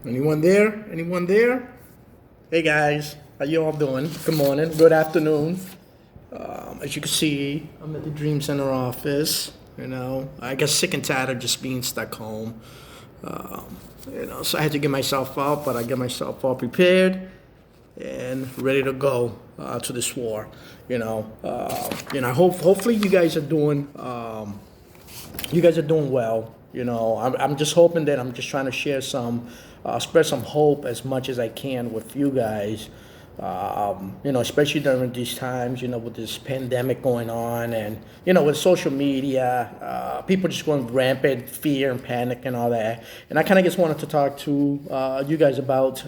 Anyone there? Anyone there? Hey guys, how you all doing? Good morning, good afternoon. As you can see, I'm at the Dream Center office. I got sick and tired of just being stuck home. So I had to get myself up, but I get myself all prepared and ready to go to this war. Hopefully you guys are doing well. I'm just hoping that I'm just trying to share spread some hope as much as I can with you guys. Especially during these times, with this pandemic going on and, with social media, people just going rampant, fear and panic and all that. And I kind of just wanted to talk to you guys about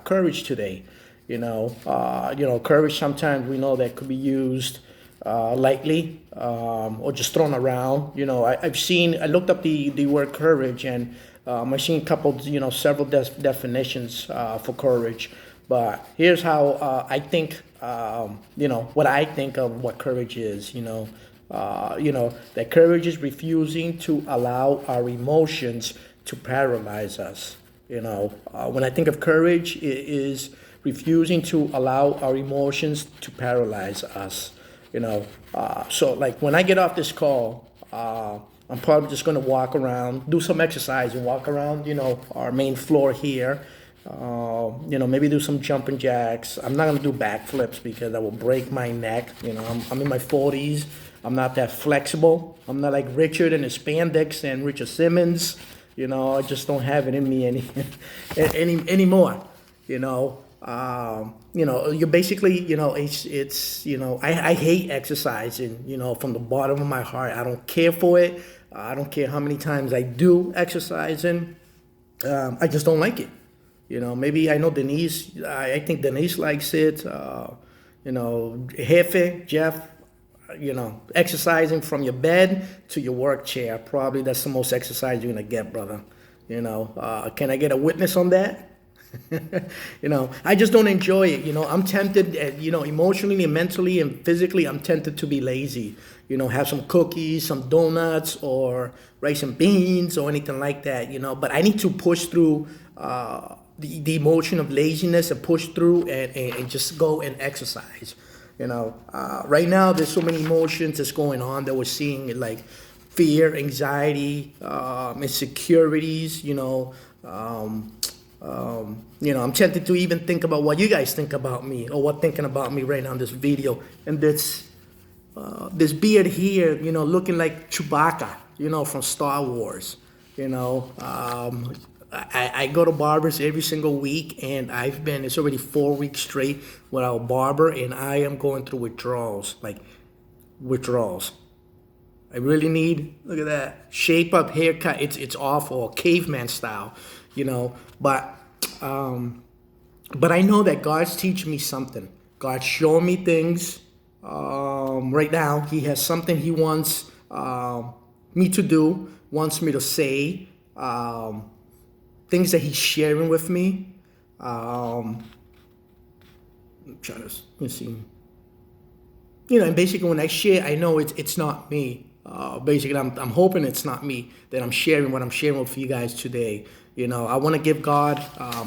courage today. Courage sometimes we know that could be used lightly or just thrown around. I looked up the word courage and I've seen several definitions for courage. But here's how I think, what I think of what courage is. That courage is refusing to allow our emotions to paralyze us. When I think of courage, it is refusing to allow our emotions to paralyze us. So like when I get off this call, I'm probably just going to walk around, do some exercise and walk around, our main floor here. Maybe do some jumping jacks. I'm not going to do backflips because I will break my neck. I'm in my 40s. I'm not that flexible. I'm not like Richard and his spandex and Richard Simmons. I just don't have it in me anymore. You basically, I hate exercising, from the bottom of my heart. I don't care for it. I don't care how many times I do exercising. I just don't like it. Maybe I know Denise, I think Denise likes it. Jefe, Jeff, exercising from your bed to your work chair. Probably that's the most exercise you're going to get, brother. Can I get a witness on that? I just don't enjoy it. I'm tempted, emotionally and mentally and physically, I'm tempted to be lazy. Have some cookies, some donuts, or rice and beans, or anything like that. But I need to push through the emotion of laziness and push through and just go and exercise. Right now there's so many emotions that's going on that we're seeing, like fear, anxiety, insecurities. I'm tempted to even think about what you guys think about me or what thinking about me right now in this video. And this beard here, looking like Chewbacca, from Star Wars. I go to barbers every single week, and it's already 4 weeks straight without a barber, and I am going through withdrawals. I really need, look at that, shape up haircut. It's awful, caveman style, But I know that God's teaching me something. God's showing me things. Right now, He has something He wants me to do, wants me to say. Things that He's sharing with me. I'm trying to see. And basically when I share, I know it's not me. Basically, I'm hoping it's not me that I'm sharing what I'm sharing with you guys today. I want to give God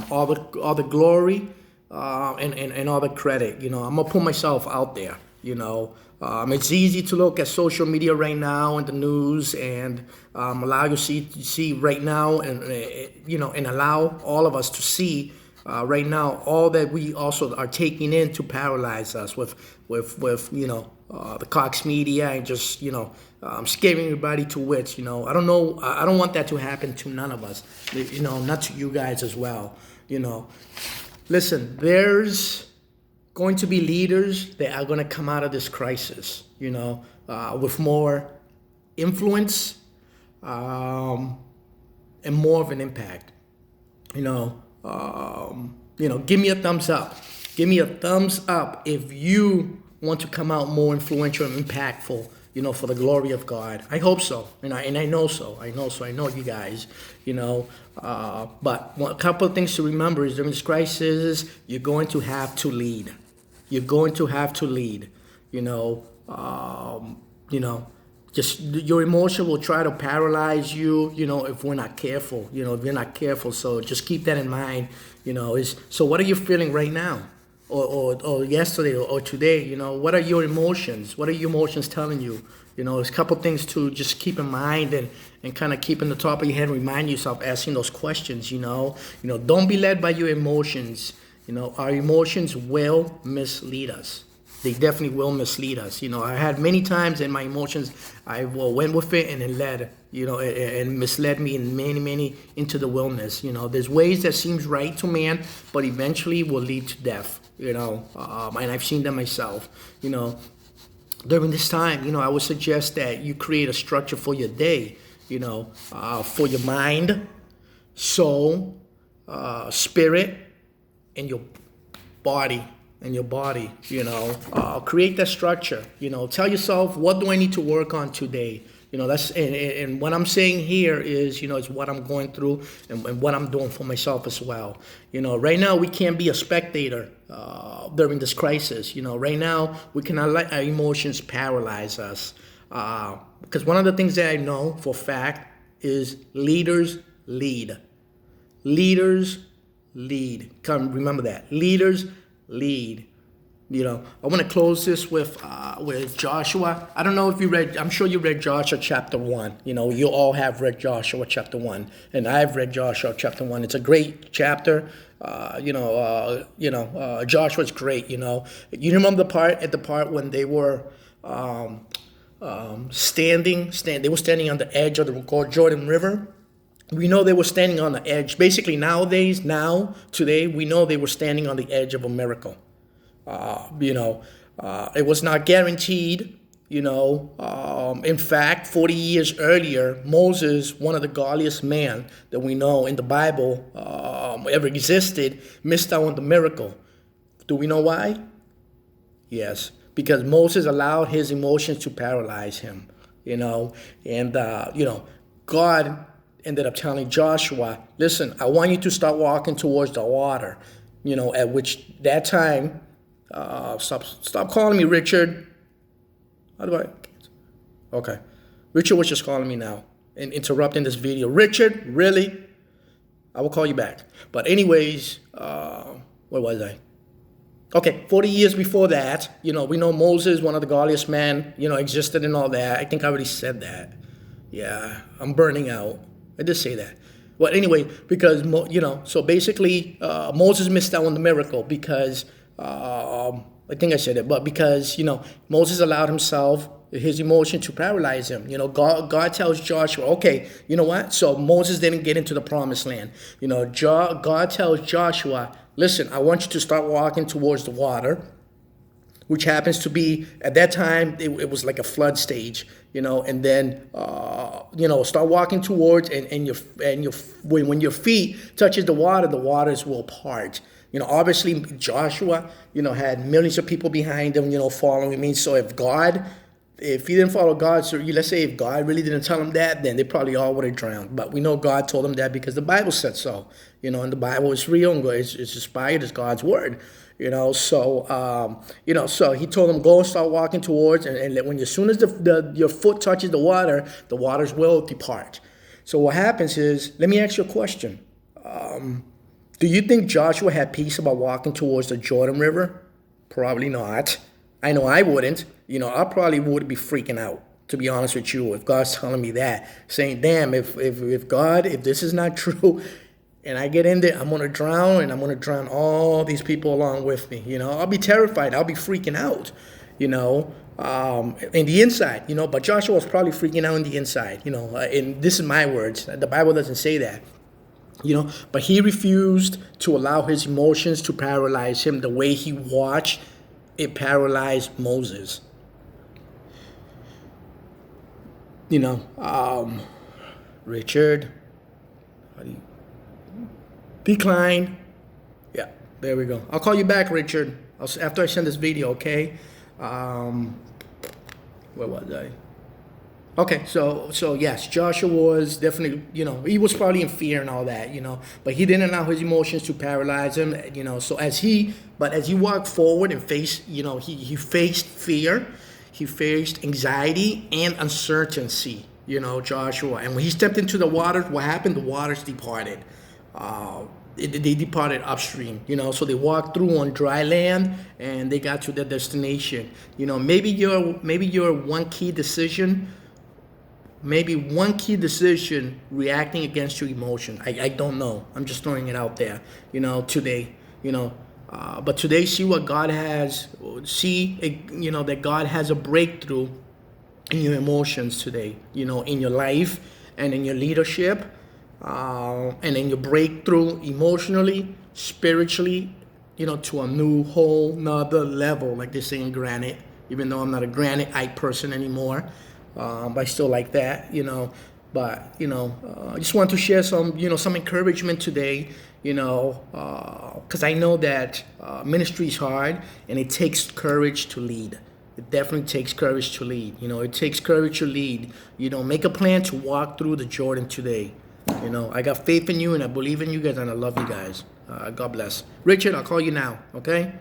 all the glory and all the credit. I'm gonna put myself out there. It's easy to look at social media right now and the news and allow you to see right now and allow all of us to see right now all that we also are taking in to paralyze us with the Cox media and just scaring everybody to wits. I don't know. I don't want that to happen to none of us. Not to you guys as well. Listen, there's going to be leaders that are going to come out of this crisis, with more influence and more of an impact. Give me a thumbs up. Give me a thumbs up if you want to come out more influential and impactful, for the glory of God. I hope so, and I know so. I know you guys, But a couple of things to remember is during this crisis, you're going to have to lead. You're going to have to lead. Just your emotion will try to paralyze you, if we're not careful, if you're not careful. So just keep that in mind, so what are you feeling right now? Or yesterday or today, what are your emotions? What are your emotions telling you? There's a couple things to just keep in mind and kind of keep in the top of your head, remind yourself asking those questions, don't be led by your emotions. Our emotions will mislead us. They definitely will mislead us. I had many times in my emotions, I went with it and it led, and misled me in many into the wilderness. There's ways that seems right to man, but eventually will lead to death. And I've seen that myself. During this time, I would suggest that you create a structure for your day. For your mind, soul, spirit, and your body. Create that structure. Tell yourself, what do I need to work on today? That's and what I'm saying here is, it's what I'm going through and what I'm doing for myself as well. Right now we can't be a spectator during this crisis. Right now we cannot let our emotions paralyze us. Because one of the things that I know for a fact is leaders lead. Leaders lead. Remember that. Leaders lead. I want to close this with Joshua. I don't know if you read, I'm sure you read Joshua chapter 1. You all have read Joshua chapter 1. And I've read Joshua chapter 1. It's a great chapter. Joshua's great, You remember the part when they were standing they were standing on the edge of the Jordan River. We know they were standing on the edge. Basically today, we know they were standing on the edge of a miracle. It was not guaranteed, in fact, 40 years earlier, Moses, one of the godliest men that we know in the Bible ever existed, missed out on the miracle. Do we know why? Yes, because Moses allowed his emotions to paralyze him, God ended up telling Joshua, listen, I want you to start walking towards the water, at which that time, stop calling me Richard. Okay. Richard was just calling me now and interrupting this video. Richard, really? I will call you back. But anyways, where was I? Okay, 40 years before that, we know Moses, one of the godliest men, existed and all that. I think I already said that. Yeah, I'm burning out. I did say that. Well, anyway, because, so basically Moses missed out on the miracle because, I think I said it, but because, Moses allowed his emotion to paralyze him. God tells Joshua, okay, you know what? So Moses didn't get into the promised land. God tells Joshua, listen, I want you to start walking towards the water, which happens to be, at that time, it was like a flood stage, and then, start walking towards, when your feet touches the waters will part. Obviously Joshua, had millions of people behind him, following me. So if he didn't follow God, so let's say if God really didn't tell him that, then they probably all would have drowned. But we know God told him that because the Bible said so. And the Bible is real and it's inspired, it's God's word. So he told him, go and start walking towards, and as soon as your foot touches the waters will depart. So what happens is, let me ask you a question. Do you think Joshua had peace about walking towards the Jordan River? Probably not. I know I wouldn't. I probably would be freaking out, to be honest with you, if God's telling me that, saying, damn, if this is not true, and I get in there, I'm going to drown, and I'm going to drown all these people along with me. I'll be terrified. I'll be freaking out, in the inside, but Joshua was probably freaking out in the inside, and this is my words. The Bible doesn't say that. But he refused to allow his emotions to paralyze him the way he watched it paralyze Moses. Richard, decline. Yeah, there we go. I'll call you back, Richard, after I send this video, okay? Where was I? Okay, so yes, Joshua was definitely, he was probably in fear and all that, but he didn't allow his emotions to paralyze him, so as he walked forward and faced, he faced fear, he faced anxiety and uncertainty, Joshua. And when he stepped into the waters, what happened? The waters departed. They departed upstream, so they walked through on dry land and they got to their destination. Maybe your one key decision, reacting against your emotion. I don't know. I'm just throwing it out there, today, but today, see what God has, that God has a breakthrough in your emotions today, in your life and in your leadership, and in your breakthrough emotionally, spiritually, to a new whole nother level, like they say in granite, even though I'm not a granite-ite person anymore, but I still like that, but, I just want to share some encouragement today, because I know that ministry is hard and it takes courage to lead. It definitely takes courage to lead. It takes courage to lead. Make a plan to walk through the Jordan today. I got faith in you and I believe in you guys and I love you guys. God bless. Richard, I'll call you now, okay?